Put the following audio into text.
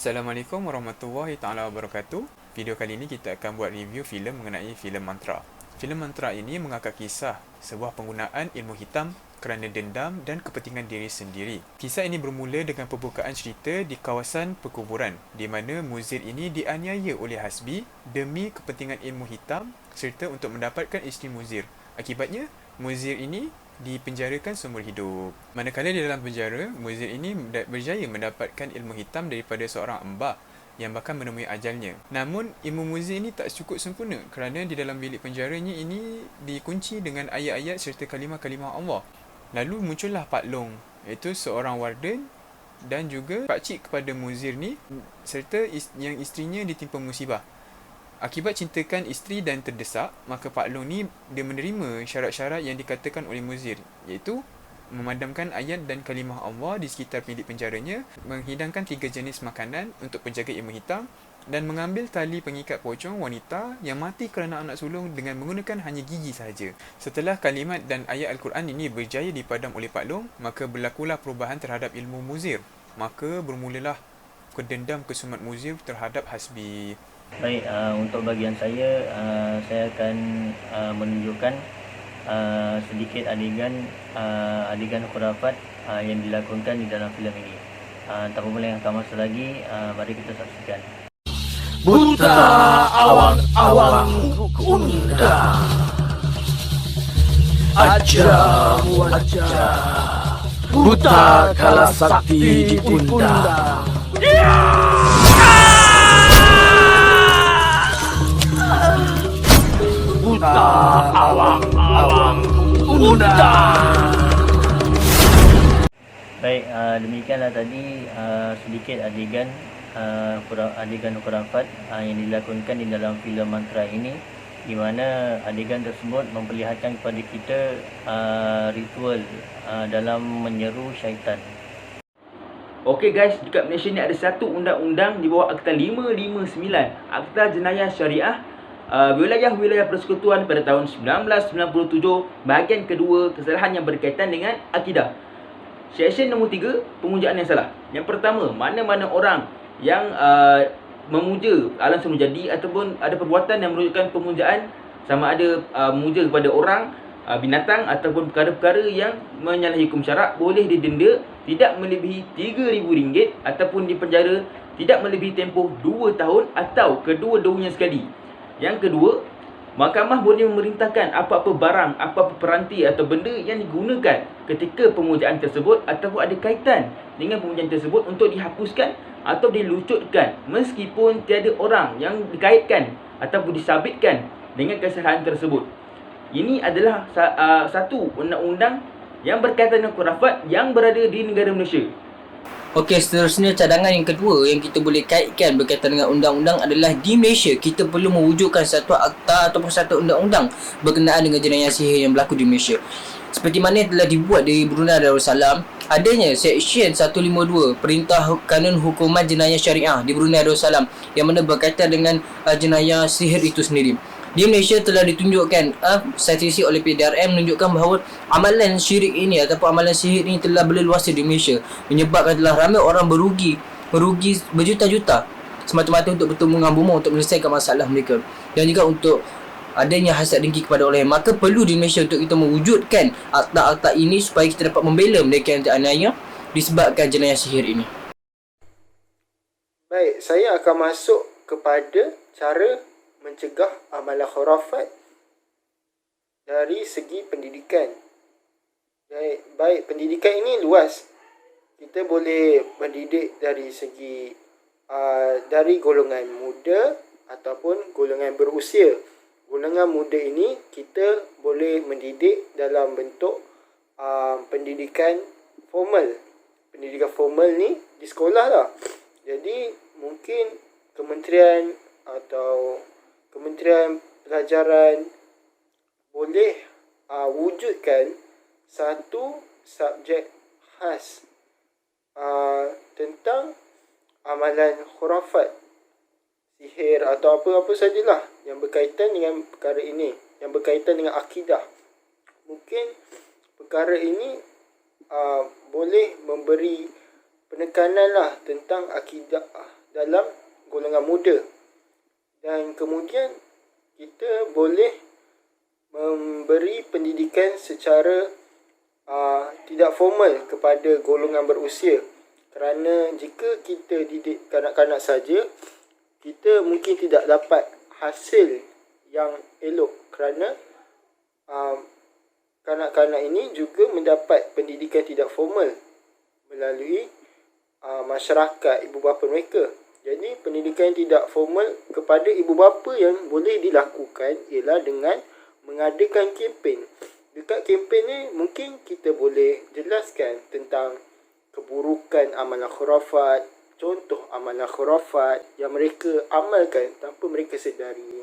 Assalamualaikum warahmatullahi taala wabarakatuh. Video kali ini kita akan buat review filem mengenai filem Mantra. Filem Mantra ini mengangkat kisah sebuah penggunaan ilmu hitam kerana dendam dan kepentingan diri sendiri. Kisah ini bermula dengan pembukaan cerita di kawasan perkuburan di mana Muzir ini dianiaya oleh Hasbi demi kepentingan ilmu hitam serta untuk mendapatkan isteri Muzir. Akibatnya, Muzir ini dipenjarakan seumur hidup. Manakala di dalam penjara, Muzir ini berjaya mendapatkan ilmu hitam daripada seorang embah yang bahkan menemui ajalnya. Namun, ilmu Muzir ini tak cukup sempurna kerana di dalam bilik penjaranya ini dikunci dengan ayat-ayat serta kalimah-kalimah Allah. Lalu muncullah Pak Long, iaitu seorang warden dan juga pakcik kepada Muzir ni serta yang isterinya ditimpa musibah. Akibat cintakan isteri dan terdesak, maka Pak Long ni dia menerima syarat-syarat yang dikatakan oleh Muzir, iaitu memadamkan ayat dan kalimah Allah di sekitar bilik penjaranya, menghidangkan 3 jenis makanan untuk penjaga ilmu hitam, dan mengambil tali pengikat pocong wanita yang mati kerana anak sulung dengan menggunakan hanya gigi sahaja. Setelah kalimat dan ayat Al-Quran ini berjaya dipadam oleh Pak Long, maka berlakulah perubahan terhadap ilmu Muzir. Maka bermulalah kedendam kesumat Muzir terhadap Hasbi. Baik, untuk bagian saya akan menunjukkan sedikit adegan khurafat yang dilakonkan di dalam filem ini. Tanpa melengahkan masa lagi, mari kita saksikan. Buta awang-awang undang, ajamu aja. Buta kala sakti diundang. Buta awang-awang undang. Baik, demikianlah tadi sedikit adegan khurafat yang dilakonkan di dalam filem Mantra ini, di mana adegan tersebut memperlihatkan kepada kita ritual dalam menyeru syaitan. Okey guys, dekat Malaysia ni ada satu undang-undang di bawah Akta 559, Akta Jenayah Syariah Wilayah-Wilayah Persekutuan pada tahun 1997, bahagian kedua, kesalahan yang berkaitan dengan akidah. Seksyen nombor 3, pemujaan yang salah. Yang pertama, mana-mana orang yang memuja alam semula jadi ataupun ada perbuatan yang menunjukkan pemujaan, sama ada memuja kepada orang, binatang ataupun perkara-perkara yang menyalahi hukum syarak, boleh didenda tidak melebihi RM3,000 ataupun dipenjara tidak melebihi tempoh 2 tahun atau kedua-duanya sekali. Yang kedua, mahkamah boleh memerintahkan apa-apa barang, apa-apa peranti atau benda yang digunakan ketika pemujaan tersebut ataupun ada kaitan dengan pemujaan tersebut untuk dihapuskan atau dilucutkan meskipun tiada orang yang dikaitkan ataupun disabitkan dengan kesalahan tersebut. Ini adalah satu undang-undang yang berkaitan dengan khurafat yang berada di negara Malaysia. Okey, seterusnya cadangan yang kedua yang kita boleh kaitkan berkaitan dengan undang-undang adalah di Malaysia kita perlu mewujudkan satu akta ataupun satu undang-undang berkenaan dengan jenayah sihir yang berlaku di Malaysia. Seperti mana yang telah dibuat di Brunei Darussalam, adanya Seksyen 152 Perintah Kanun Hukuman Jenayah Syariah di Brunei Darussalam yang mana berkaitan dengan jenayah sihir itu sendiri. Di Malaysia telah ditunjukkan statistik oleh PDRM menunjukkan bahawa amalan syirik ini ataupun amalan sihir ini telah berleluasa di Malaysia, menyebabkan telah ramai orang merugi berjuta-juta semata-mata untuk bertemu dengan bomoh untuk menyelesaikan masalah mereka dan juga untuk adanya hasad dengki kepada orang lain. Maka perlu di Malaysia untuk kita mewujudkan akta-akta ini supaya kita dapat membela mereka yang teraniaya disebabkan jenayah sihir ini. Baik, saya akan masuk kepada cara mencegah amalan khurafat dari segi pendidikan. Baik, pendidikan ini luas. Kita boleh mendidik dari segi dari golongan muda ataupun golongan berusia. Golongan muda ini kita boleh mendidik dalam bentuk pendidikan formal. Pendidikan formal ni di sekolah lah. Jadi mungkin kementerian atau Kementerian Pelajaran boleh wujudkan satu subjek khas tentang amalan khurafat, sihir atau apa-apa sajalah yang berkaitan dengan perkara ini, yang berkaitan dengan akidah. Mungkin perkara ini boleh memberi penekanan lah tentang akidah dalam golongan muda. Dan kemudian kita boleh memberi pendidikan secara tidak formal kepada golongan berusia. Kerana jika kita didik kanak-kanak saja, kita mungkin tidak dapat hasil yang elok, kerana kanak-kanak ini juga mendapat pendidikan tidak formal melalui masyarakat ibu bapa mereka. Jadi pendidikan tidak formal kepada ibu bapa yang boleh dilakukan ialah dengan mengadakan kempen. Dekat kempen ni mungkin kita boleh jelaskan tentang keburukan amalan khurafat, contoh amalan khurafat yang mereka amalkan tanpa mereka sedari.